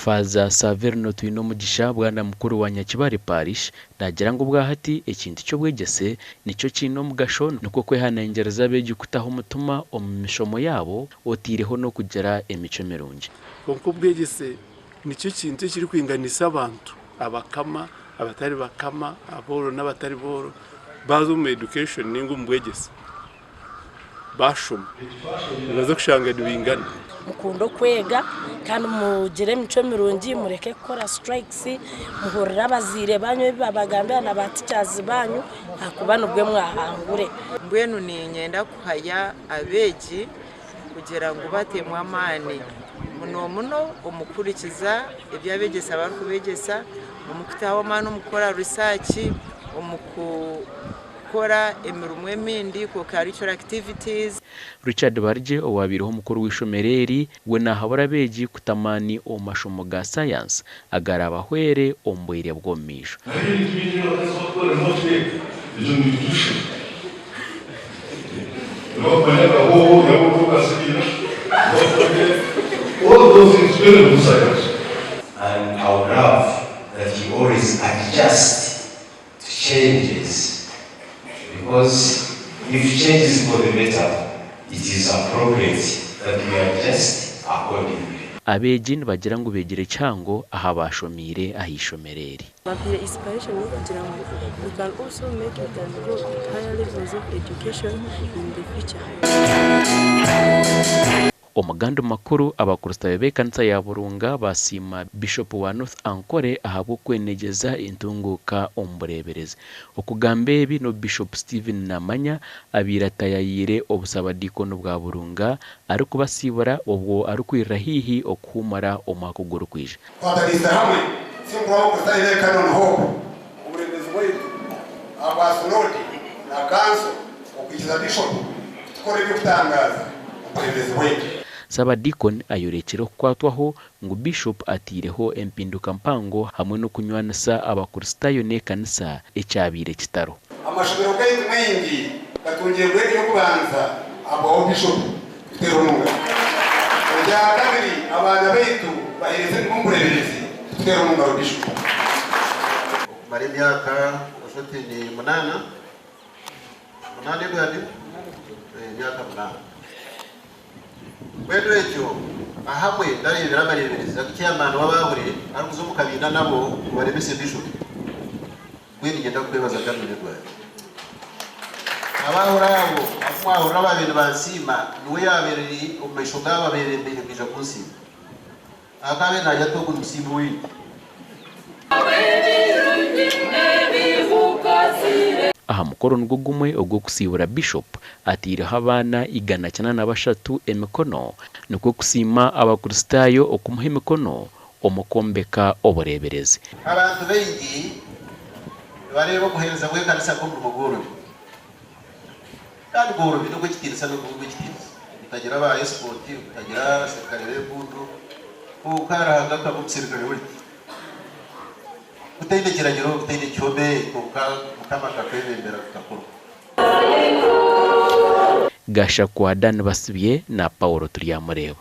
Faza Saverno Twino Mugisha bwana mukuru wa Nyakibare Parish nagira ngo bwahati ikintu cyo bwegese nico kino mugasho nuko kwehanengereza beje kutaho mutuma omishomo yabo otireho no kugera emico mirungi konko bwegese nico kintu kiri kwinganisa abantu abakama abatari bakama aboro n'abatari boro bazo mu education ningo mbwegese bashoma nazo kushanga bingana mukundo kwega kandi mugire mico mirungi mureke gukora strikes muhorera abazire banyu babagambe na baticazi banyu hakuba nubwe mwahangure mbwenu ni nyenda kuhaya Abeegi kugira ngo batemwa amani muno umukurikiza ibya begesa bari kubegesa umukutaho mano mukora research umukora emirumwe mindi ko cultural activities. Richard Barje owabiriho mukuru w'ishomereri we nahabora Abeegi kutamani omashomo ga science agaraba hwere ombwire bwomisho all those things very good science. And I would love that you always adjust to changes, because if changes for the better, it is appropriate that we adjust accordingly. Abeegi bagira ngo begere cyango aha bashomire ahishomereri. Bapire inspiration yo kugira ngo we can also make it and go higher levels of education in the future. Omugando makuru abakurustayo bekanisa ya Burunga basima Bishop wa North Ankole ahabwo kwenegeza intunguka omburebereze okugambe bino Bishop Stephen Namanya abiratayayire obusaba dikono bwa Burunga ari kubasibura obwo ari kwirahihi okumara omakuguru kwije twatagisa hamwe simbaho kutayire kanono ho oburebereze wetu abasunodi na kanso okukiza Bishop tukore byo kutangaza oburebereze wetu Saba Deacon ayorekero kwatwaho ngo Bishop atireho empinduka mpango hamwe no kunywanisa abakristayo ne kanisa ecyabire kitaro. Amashobero gayi mengi gatungiye bwege yo kubanza abo Bishop tuteronunga. Ya kabiri abana betu bahereze n'umburebezi tuteronunga Bishop. Mari myaka oshote ni 8 bwadi myaka 8 Pedro ejo ahabwe ndarebera barebereza cyamana wabahuri ari kuzumukabina nabo barebese Bishop kwini ngenda kwebaza kamene rwa abahurabo amwahura babiri bansima niwe yabereri umisho gababereye mbere bija kunsima akabe najya to kunsimu wi aha mukoro ngugumwe ogwo kusibura Bishop atira habana igana cyana nabashatu emikono nuko kusima abakristayo okumuha emikono omukombeka oburebereze abantu bengi bareba guhereza gwe kanisa ko mugoro kandi goro bino gwikitirisa no gwikitirisa utagira ba escort utagira sekare bundu ukaraga kabusirikare buri utende kiragiro utende cyobe kukamaka kwebembera kukakuru Gasha kwa Dan basubiye na Paulo Turiyamureba.